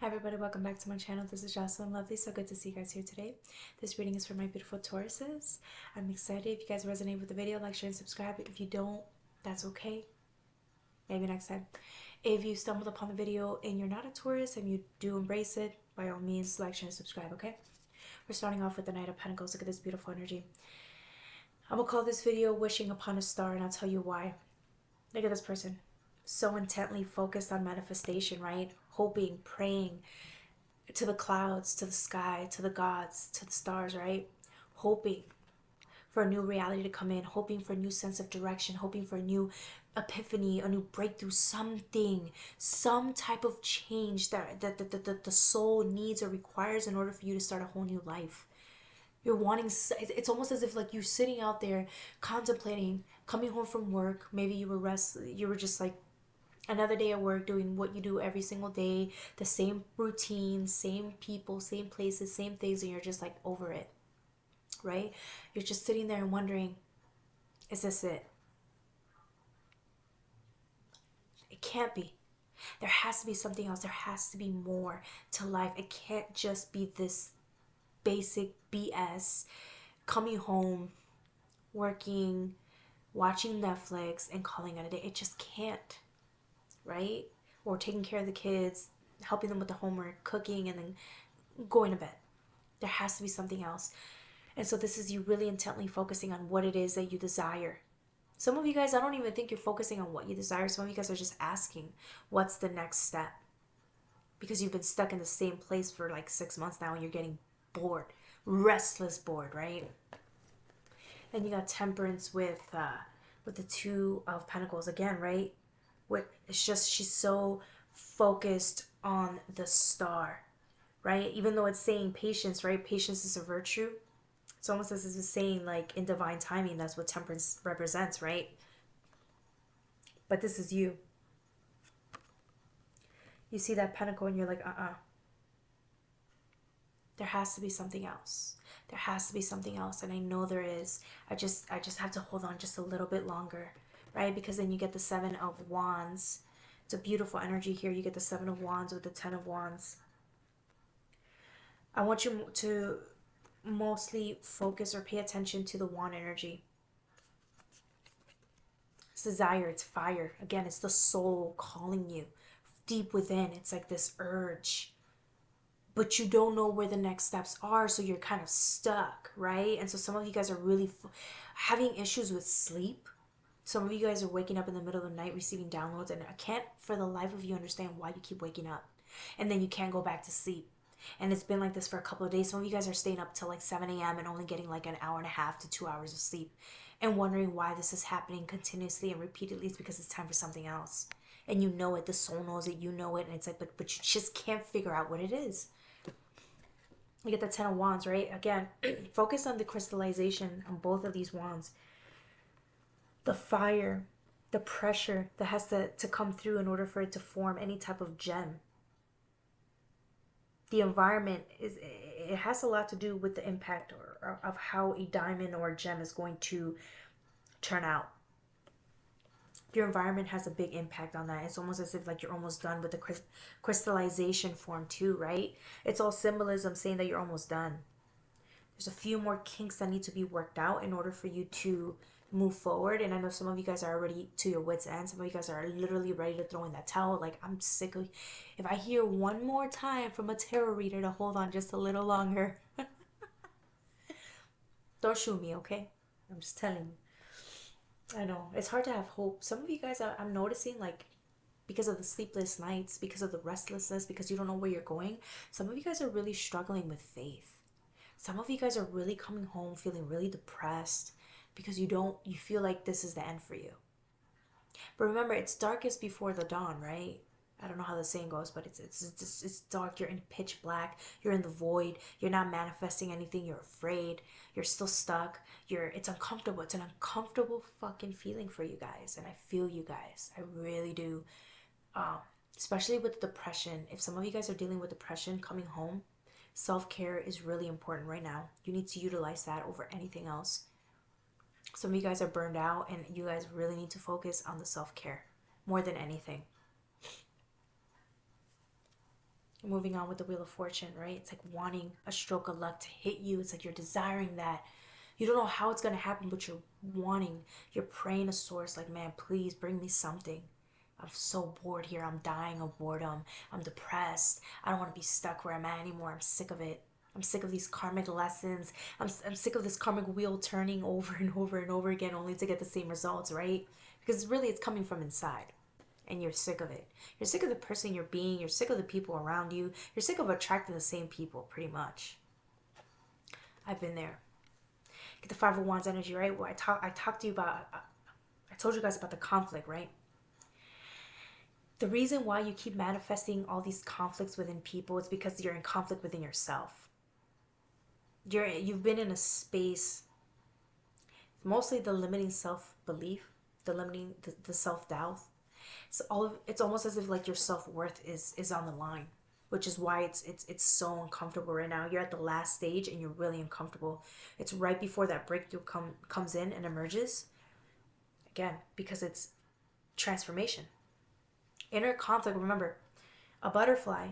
Hi everybody, welcome back to my channel. This is Jocelyn Lovely. So good to see you guys here today. This reading is for my beautiful Tauruses. I'm excited. If you guys resonate with the video, like, share, and subscribe. If you don't, that's okay. Maybe next time. If you stumbled upon the video and you're not a Taurus and you do embrace it, by all means, like, share, and subscribe, okay? We're starting off with the Knight of Pentacles. Look at this beautiful energy. I'm going to call this video Wishing Upon a Star, and I'll tell you why. Look at this person. So intently focused on manifestation, right? Hoping, praying to the clouds, to the sky, to the gods, to the stars, right? Hoping for a new reality to come in, hoping for a new sense of direction, hoping for a new epiphany, a new breakthrough, something, some type of change that the soul needs or requires in order for you to start a whole new life. You're wanting, it's almost as if like you're sitting out there contemplating coming home from work. Maybe you were just like another day at work doing what you do every single day, the same routine, same people, same places, same things, and you're just like over it, right? You're just sitting there and wondering, is this it? It can't be. There has to be something else. There has to be more to life. It can't just be this basic BS, coming home, working, watching Netflix, and calling it a day. It just can't. Right? Or taking care of the kids, helping them with the homework, cooking, and then going to bed. There has to be something else. And so this is you really intently focusing on what it is that you desire. Some of you guys, I don't even think you're focusing on what you desire. Some of you guys are just asking, what's the next step? Because you've been stuck in the same place for like 6 months now and you're getting bored, restless bored, right? Then you got Temperance with the Two of Pentacles again, right? It's just she's so focused on the star, right? Even though it's saying patience, right? Patience is a virtue. It's almost as if it's saying like in divine timing. That's what temperance represents, right? But this is you. You see that pentacle and you're like, there has to be something else. There has to be something else, and I know there is. I just have to hold on just a little bit longer, right? Because then you get the Seven of Wands. It's a beautiful energy here. You get the Seven of Wands with the Ten of Wands. I want you to mostly focus or pay attention to the wand energy. It's desire, it's fire. Again, it's the soul calling you deep within. It's like this urge, but you don't know where the next steps are, so you're kind of stuck, right? And so some of you guys are really having issues with sleep. Some of you guys are waking up in the middle of the night receiving downloads, and I can't for the life of you understand why you keep waking up and then you can't go back to sleep. And it's been like this for a couple of days. Some of you guys are staying up till like 7 a.m. and only getting like an hour and a half to 2 hours of sleep and wondering why this is happening continuously and repeatedly. It's because it's time for something else. And you know it, the soul knows it, you know it, and it's like, but you just can't figure out what it is. You get the Ten of Wands, right? Again, focus on the crystallization on both of these wands. The fire, the pressure that has to come through in order for it to form any type of gem. The environment, it has a lot to do with the impact of how a diamond or a gem is going to turn out. Your environment has a big impact on that. It's almost as if like you're almost done with the crystallization form too, right? It's all symbolism saying that you're almost done. There's a few more kinks that need to be worked out in order for you to move forward. And I know some of you guys are already to your wits' end. Some of you guys are literally ready to throw in that towel. Like, I'm sick of, if I hear one more time from a tarot reader to hold on just a little longer, don't shoot me, okay? I'm just telling you. I know it's hard to have hope. Some of you guys, I'm noticing, like, because of the sleepless nights, because of the restlessness, because you don't know where you're going, some of you guys are really struggling with faith. Some of you guys are really coming home feeling really depressed because you feel like this is the end for you. But remember, it's darkest before the dawn, right? I don't know how the saying goes, but it's dark. You're in pitch black. You're in the void. You're not manifesting anything. You're afraid. You're still stuck. It's uncomfortable. It's an uncomfortable fucking feeling for you guys, and I feel you guys. I really do. Especially with depression. If some of you guys are dealing with depression coming home, self-care is really important right now. You need to utilize that over anything else. Some of you guys are burned out and you guys really need to focus on the self-care more than anything. Moving on with the Wheel of Fortune, right? It's like wanting a stroke of luck to hit you. It's like you're desiring that. You don't know how it's going to happen, but you're wanting, you're praying to source, like, man, please bring me something. I'm so bored here. I'm dying of boredom. I'm depressed. I don't want to be stuck where I'm at anymore. I'm sick of it. I'm sick of these karmic lessons. I'm sick of this karmic wheel turning over and over and over again only to get the same results, right? Because really it's coming from inside and you're sick of it. You're sick of the person you're being. You're sick of the people around you. You're sick of attracting the same people, pretty much. I've been there. Get the Five of Wands energy, right? Well, I talked to you about, I told you guys about the conflict, right? The reason why you keep manifesting all these conflicts within people is because you're in conflict within yourself. You've been in a space, mostly the limiting self-belief, the self-doubt. It's almost as if like your self-worth is on the line, which is why it's so uncomfortable right now. You're at the last stage and you're really uncomfortable. It's right before that breakthrough comes in and emerges. Again, because it's transformation. Inner conflict, remember, a butterfly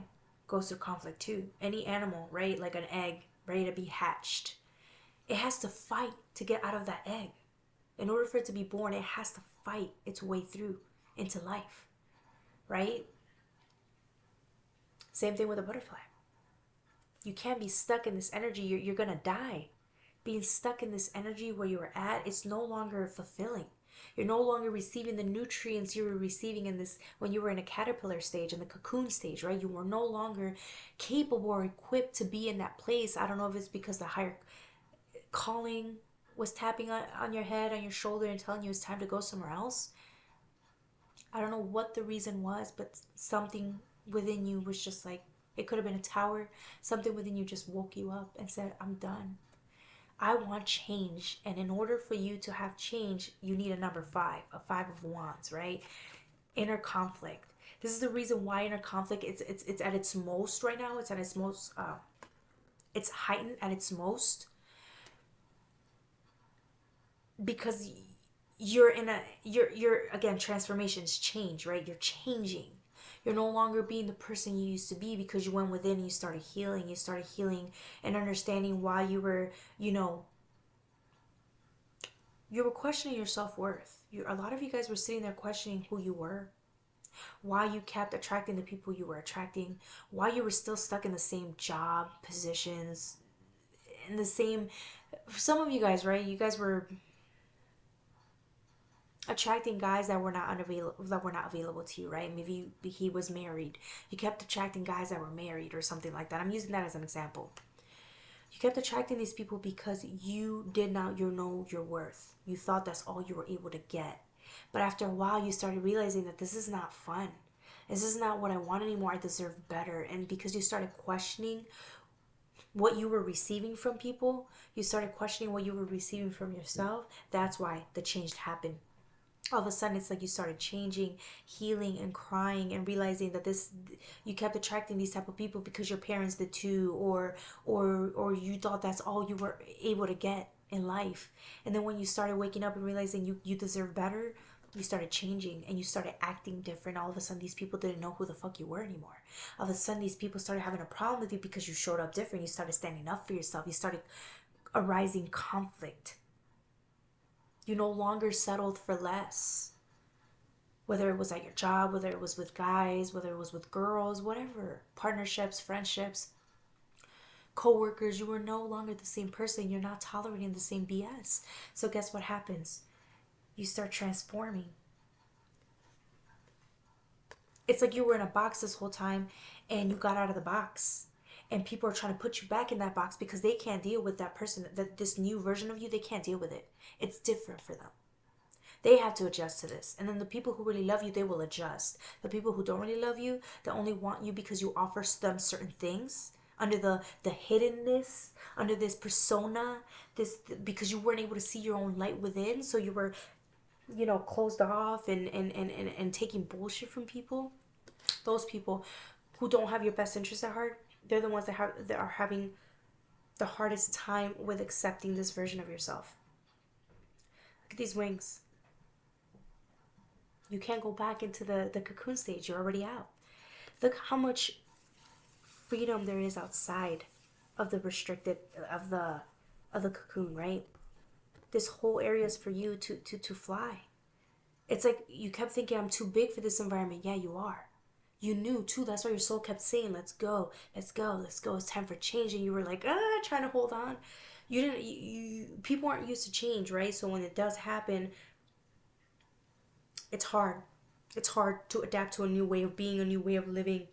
goes through conflict too. Any animal, right? Like an egg ready to be hatched. It has to fight to get out of that egg. In order for it to be born, it has to fight its way through into life, right? Same thing with a butterfly. You can't be stuck in this energy. You're going to die. Being stuck in this energy where you're at, it's no longer fulfilling. You're no longer receiving the nutrients you were receiving in this when you were in a caterpillar stage, in the cocoon stage, right? You were no longer capable or equipped to be in that place. I don't know if it's because the higher calling was tapping on your head, on your shoulder, and telling you it's time to go somewhere else. I don't know what the reason was, but something within you was just like, it could have been a tower. Something within you just woke you up and said, I'm done. I want change. And in order for you to have change, you need a number 5, a 5 of Wands, right? Inner conflict. This is the reason why inner conflict, it's at its most right now. It's at its most, it's heightened at its most. Because you're again, transformations, change, right? You're changing. You're no longer being the person you used to be because you went within and you started healing. You started healing and understanding why you were, you were questioning your self-worth. A lot of you guys were sitting there questioning who you were, why you kept attracting the people you were attracting, why you were still stuck in the same job positions, in the same, some of you guys, right? You guys were attracting guys that were not available to you, right? Maybe he was married. You kept attracting guys that were married or something like that. I'm using that as an example. You kept attracting these people because you did not know your worth. You thought that's all you were able to get. But after a while, you started realizing that this is not fun. This is not what I want anymore. I deserve better. And because you started questioning what you were receiving from people, you started questioning what you were receiving from yourself. That's why the change happened. All of a sudden, it's like you started changing, healing, and crying, and realizing that you kept attracting these type of people because your parents did too, or you thought that's all you were able to get in life. And then when you started waking up and realizing you deserve better, you started changing and you started acting different. All of a sudden, these people didn't know who the fuck you were anymore. All of a sudden, these people started having a problem with you because you showed up different. You started standing up for yourself. You started arising conflict. You no longer settled for less. Whether it was at your job, whether it was with guys, whether it was with girls, whatever. Partnerships, friendships, co-workers, you were no longer the same person. You're not tolerating the same BS. So guess what happens? You start transforming. It's like you were in a box this whole time and you got out of the box. And people are trying to put you back in that box because they can't deal with that person, this new version of you. They can't deal with it. It's different for them. They have to adjust to this. And then the people who really love you, they will adjust. The people who don't really love you, they only want you because you offer them certain things under the hiddenness, under this persona, because you weren't able to see your own light within. So you were, closed off and taking bullshit from people. Those people who don't have your best interest at heart, they're the ones that are having the hardest time with accepting this version of yourself. Look at these wings. You can't go back into the cocoon stage. You're already out. Look how much freedom there is outside of the restricted, of the cocoon, right? This whole area is for you to fly. It's like you kept thinking, I'm too big for this environment. Yeah, you are. You knew too. That's why your soul kept saying, let's go, let's go, let's go. It's time for change. And you were like, trying to hold on. You didn't, people aren't used to change, right? So when it does happen, it's hard. It's hard to adapt to a new way of being, a new way of living.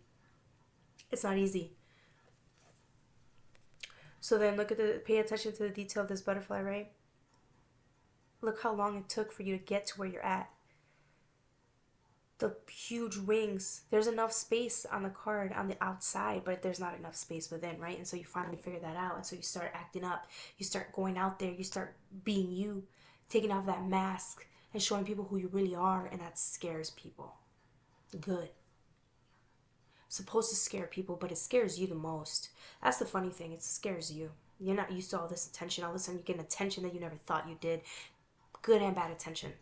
It's not easy. So then pay attention to the detail of this butterfly, right? Look how long it took for you to get to where you're at. The huge wings. There's enough space on the card on the outside, but there's not enough space within, right? And so you finally figure that out. And so you start acting up. You start going out there. You start being you, taking off that mask and showing people who you really are. And that scares people. Good. Supposed to scare people, but it scares you the most. That's the funny thing. It scares you. You're not used to all this attention. All of a sudden you get attention that you never thought you did. Good and bad attention.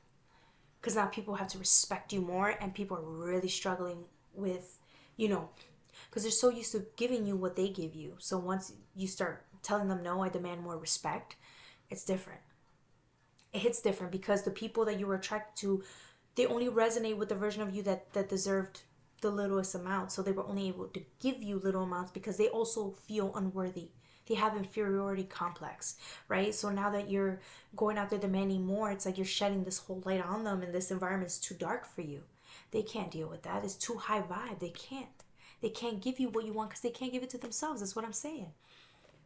Because now people have to respect you more, and people are really struggling with, because they're so used to giving you what they give you. So once you start telling them, no, I demand more respect, it's different. It hits different because the people that you were attracted to, they only resonate with the version of you that deserved the littlest amount. So they were only able to give you little amounts because they also feel unworthy. They have inferiority complex, right? So now that you're going out there demanding more, it's like you're shedding this whole light on them, and this environment is too dark for you. They can't deal with that. It's too high vibe. They can't. They can't give you what you want because they can't give it to themselves. That's what I'm saying,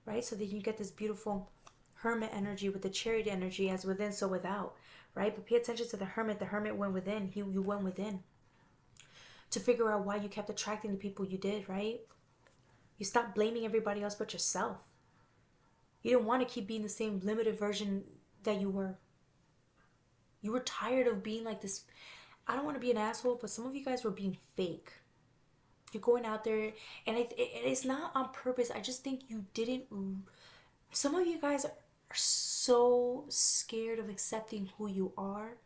right? So then you get this beautiful hermit energy with the chariot energy, as within, so without, right? But pay attention to the hermit. The hermit went within. You went within to figure out why you kept attracting the people you did, right? You stopped blaming everybody else but yourself. You didn't want to keep being the same limited version that you were. You were tired of being like this. I don't want to be an asshole, but some of you guys were being fake. You're going out there, and it's not on purpose. I just think you didn't. Some of you guys are so scared of accepting who you are.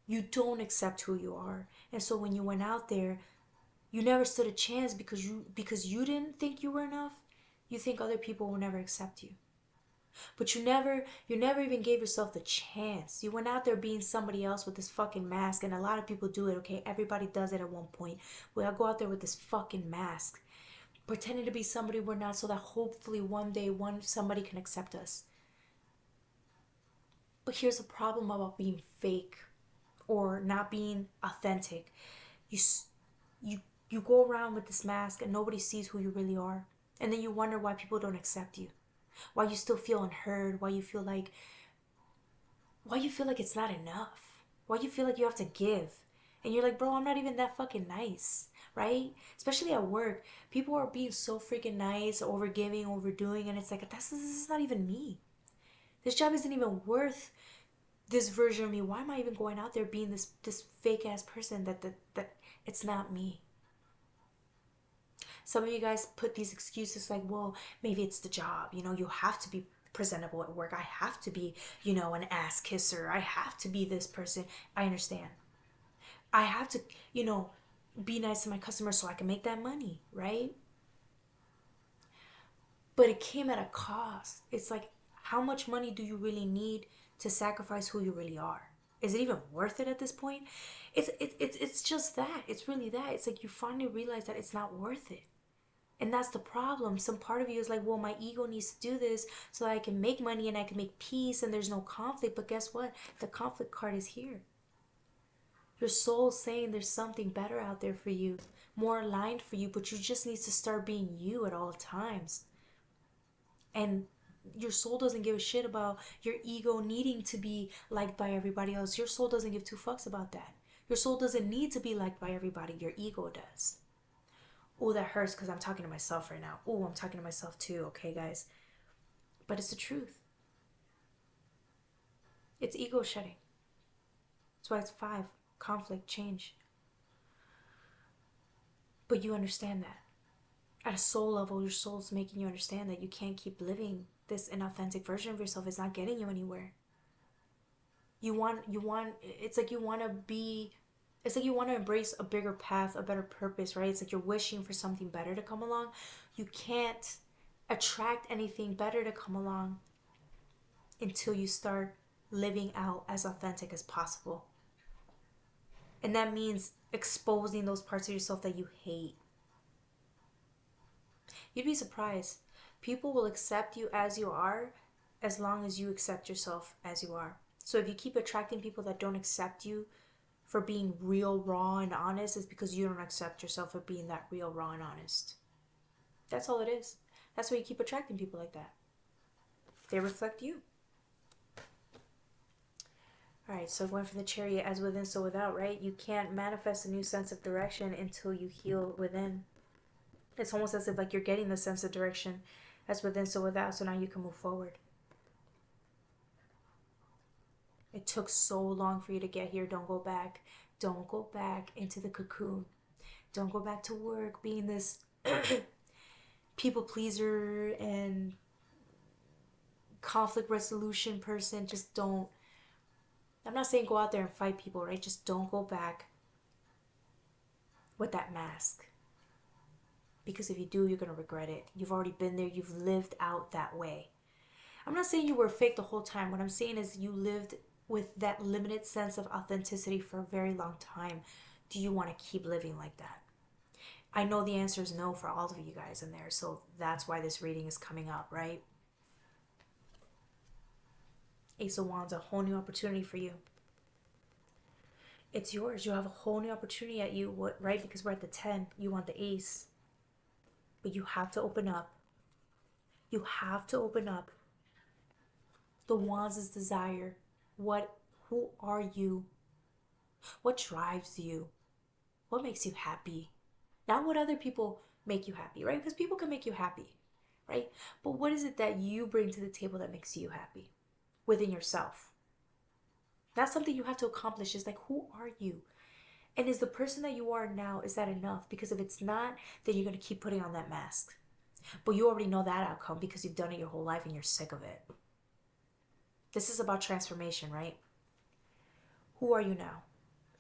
You don't accept who you are. And so when you went out there, you never stood a chance because you didn't think you were enough. You think other people will never accept you. But you never even gave yourself the chance. You went out there being somebody else with this fucking mask, and a lot of people do it, okay? Everybody does it at one point. We all go out there with this fucking mask, pretending to be somebody we're not, so that hopefully one day somebody can accept us. But here's the problem about being fake or not being authentic. You go around with this mask and nobody sees who you really are. And then you wonder why people don't accept you. Why you still feel unheard. Why you feel like it's not enough. Why you feel like you have to give. And you're like, bro, I'm not even that fucking nice. Right? Especially at work. People are being so freaking nice, overgiving, overdoing. And it's like, this is not even me. This job isn't even worth this version of me. Why am I even going out there being this fake ass person that it's not me? Some of you guys put these excuses like, well, maybe it's the job. You have to be presentable at work. I have to be, an ass kisser. I have to be this person. I understand. I have to, be nice to my customers so I can make that money, right? But it came at a cost. It's like, how much money do you really need to sacrifice who you really are? Is it even worth it at this point? It's just that. It's really that. It's like you finally realize that it's not worth it. And that's the problem. Some part of you is like, well, my ego needs to do this so that I can make money and I can make peace and there's no conflict. But guess what? The conflict card is here. Your soul's saying there's something better out there for you, more aligned for you, but you just need to start being you at all times. And your soul doesn't give a shit about your ego needing to be liked by everybody else. Your soul doesn't give two fucks about that. Your soul doesn't need to be liked by everybody. Your ego does. Oh, that hurts because I'm talking to myself right now. Oh, I'm talking to myself too. Okay, guys. But it's the truth. It's ego shedding. That's why it's 5. Conflict, change. But you understand that. At a soul level, your soul's making you understand that you can't keep living this inauthentic version of yourself. It's not getting you anywhere. It's like you want to be It's like you want to embrace a bigger path, a better purpose, right? It's like you're wishing for something better to come along. You can't attract anything better to come along until you start living out as authentic as possible. And that means exposing those parts of yourself that you hate. You'd be surprised. People will accept you as you are as long as you accept yourself as you are. So if you keep attracting people that don't accept you for being real, raw, and honest, it's because you don't accept yourself for being that real, raw, and honest. That's all it is. That's why you keep attracting people like that. They reflect you. Alright, so going for the Chariot, as within, so without, right? You can't manifest a new sense of direction until you heal within. It's almost as if like you're getting the sense of direction as within, so without, so now you can move forward. It took so long for you to get here. Don't go back. Don't go back into the cocoon. Don't go back to work being this people pleaser and conflict resolution person. Just don't. I'm not saying go out there and fight people, right? Just don't go back with that mask. Because if you do, you're going to regret it. You've already been there. You've lived out that way. I'm not saying you were fake the whole time. What I'm saying is you lived with that limited sense of authenticity for a very long time. Do you want to keep living like that? I know the answer is no for all of you guys in there. So that's why this reading is coming up, right? Ace of Wands, a whole new opportunity for you. It's yours. You have a whole new opportunity at you, right? Because we're at the 10. You want the Ace. But you have to open up. You have to open up. The Wands is desire. Who are you? What drives you? What makes you happy? Not what other people make you happy, right? Because people can make you happy, right? But what is it that you bring to the table that makes you happy within yourself? That's something you have to accomplish. Is like, who are you? And is the person that you are now, is that enough? Because if it's not, then you're going to keep putting on that mask. But you already know that outcome because you've done it your whole life and you're sick of it. This is about transformation, right? Who are you now?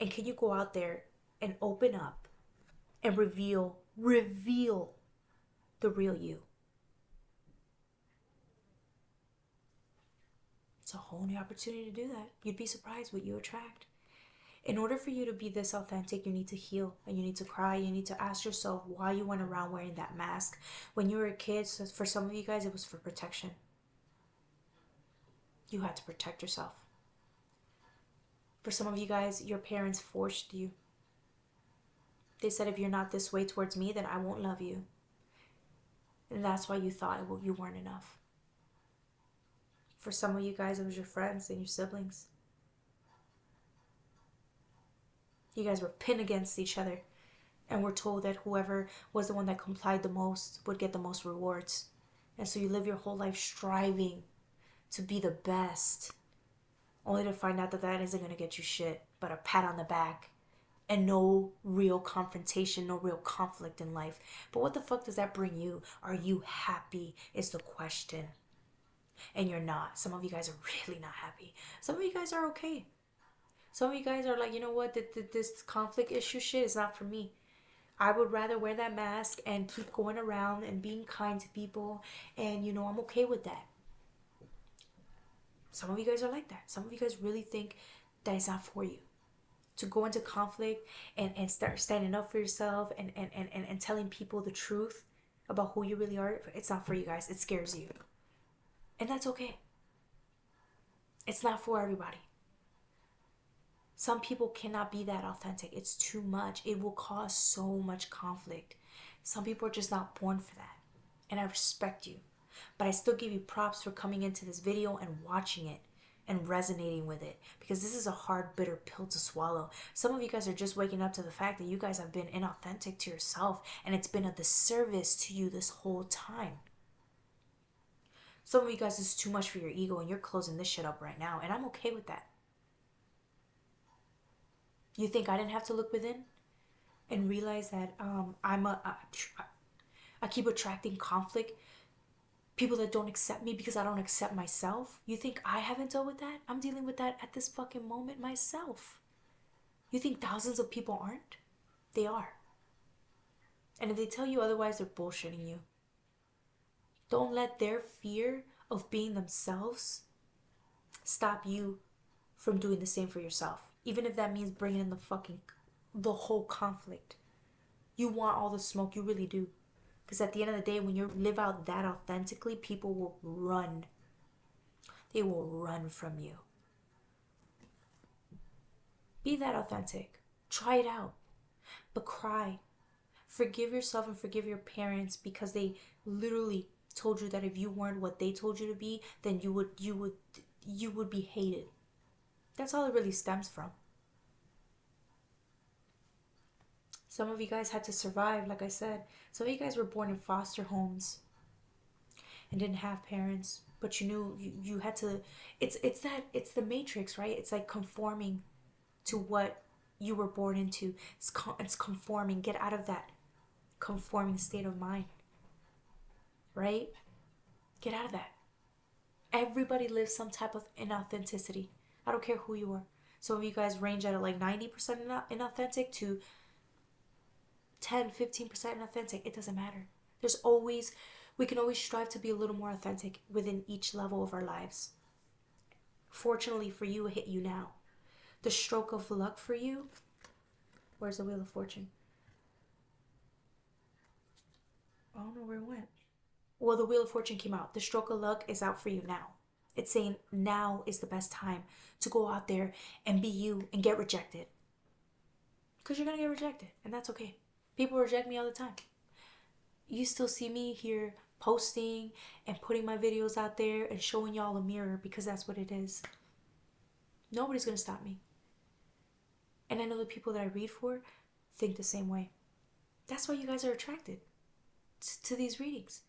And can you go out there and open up and reveal the real you? It's a whole new opportunity to do that. You'd be surprised what you attract. In order for you to be this authentic, you need to heal and you need to cry. You need to ask yourself why you went around wearing that mask. When you were a kid, so for some of you guys, it was for protection. You had to protect yourself. For some of you guys, your parents forced you. They said, if you're not this way towards me, then I won't love you. And that's why you thought you weren't enough. For some of you guys, it was your friends and your siblings. You guys were pinned against each other and were told that whoever was the one that complied the most would get the most rewards. And so you live your whole life striving to be the best, only to find out that that isn't going to get you shit, but a pat on the back and no real confrontation, no real conflict in life. But what the fuck does that bring you? Are you happy is the question. And you're not. Some of you guys are really not happy. Some of you guys are okay. Some of you guys are like, you know what, this conflict issue shit is not for me. I would rather wear that mask and keep going around and being kind to people. And, you know, I'm okay with that. Some of you guys are like that. Some of you guys really think that it's not for you. To go into conflict and start standing up for yourself and telling people the truth about who you really are, it's not for you guys. It scares you. And that's okay. It's not for everybody. Some people cannot be that authentic. It's too much. It will cause so much conflict. Some people are just not born for that. And I respect you. But I still give you props for coming into this video and watching it and resonating with it. Because this is a hard, bitter pill to swallow. Some of you guys are just waking up to the fact that you guys have been inauthentic to yourself. And it's been a disservice to you this whole time. Some of you guys, this is too much for your ego and you're closing this shit up right now. And I'm okay with that. You think I didn't have to look within and realize that I keep attracting conflict, people that don't accept me because I don't accept myself? You think I haven't dealt with that? I'm dealing with that at this fucking moment myself. You think thousands of people aren't? They are. And if they tell you otherwise, they're bullshitting you. Don't let their fear of being themselves stop you from doing the same for yourself. Even if that means bringing in the whole conflict. You want all the smoke, you really do. Because at the end of the day, when you live out that authentically, people will run. They will run from you. Be that authentic. Try it out. But cry. Forgive yourself and forgive your parents because they literally told you that if you weren't what they told you to be, then you would be hated. That's all it really stems from. Some of you guys had to survive, like I said. Some of you guys were born in foster homes and didn't have parents, but you knew you had to. It's the matrix, right? It's like conforming to what you were born into. It's conforming. Get out of that conforming state of mind, right? Get out of that. Everybody lives some type of inauthenticity. I don't care who you are. Some of you guys range at like 90% inauthentic to 10, 15% inauthentic. It doesn't matter. We can always strive to be a little more authentic within each level of our lives. Fortunately for you, it hit you now. The stroke of luck for you, where's the Wheel of Fortune? I don't know where it went. Well, the Wheel of Fortune came out. The stroke of luck is out for you now. It's saying now is the best time to go out there and be you and get rejected. Because you're going to get rejected, and that's okay. People reject me all the time. You still see me here posting and putting my videos out there and showing y'all a mirror because that's what it is. Nobody's going to stop me. And I know the people that I read for think the same way. That's why you guys are attracted to these readings.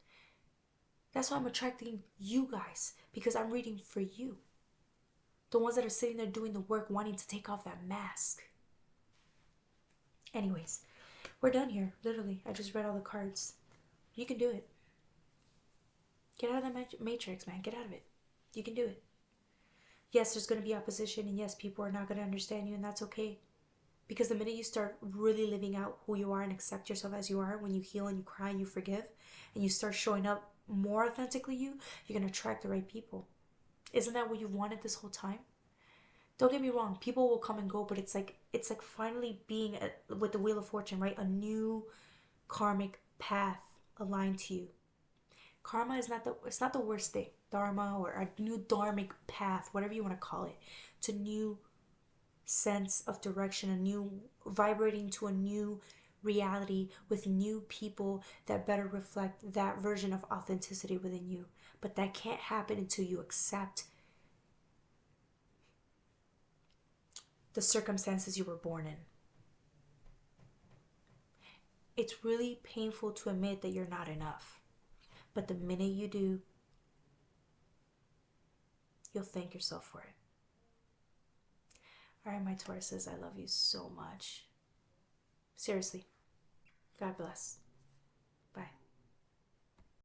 That's why I'm attracting you guys, because I'm reading for you. The ones that are sitting there doing the work, wanting to take off that mask. Anyways, we're done here. Literally, I just read all the cards. You can do it. Get out of the matrix, man. Get out of it. You can do it. Yes, there's going to be opposition, and yes, people are not going to understand you, and that's okay. Because the minute you start really living out who you are and accept yourself as you are, when you heal and you cry and you forgive, and you start showing up more authentically you're going to attract the right people. Isn't that what you've wanted this whole time? Don't get me wrong, people will come and go, but it's like finally being with the Wheel of Fortune, right? A new karmic path aligned to you. Karma is not the worst thing. Dharma, or a new dharmic path, whatever you want to call it. It's a new sense of direction, a new vibrating to a new reality with new people that better reflect that version of authenticity within you. But that can't happen until you accept the circumstances you were born in. It's really painful to admit that you're not enough. But the minute you do, you'll thank yourself for it. All right, my Tauruses, I love you so much. Seriously. God bless.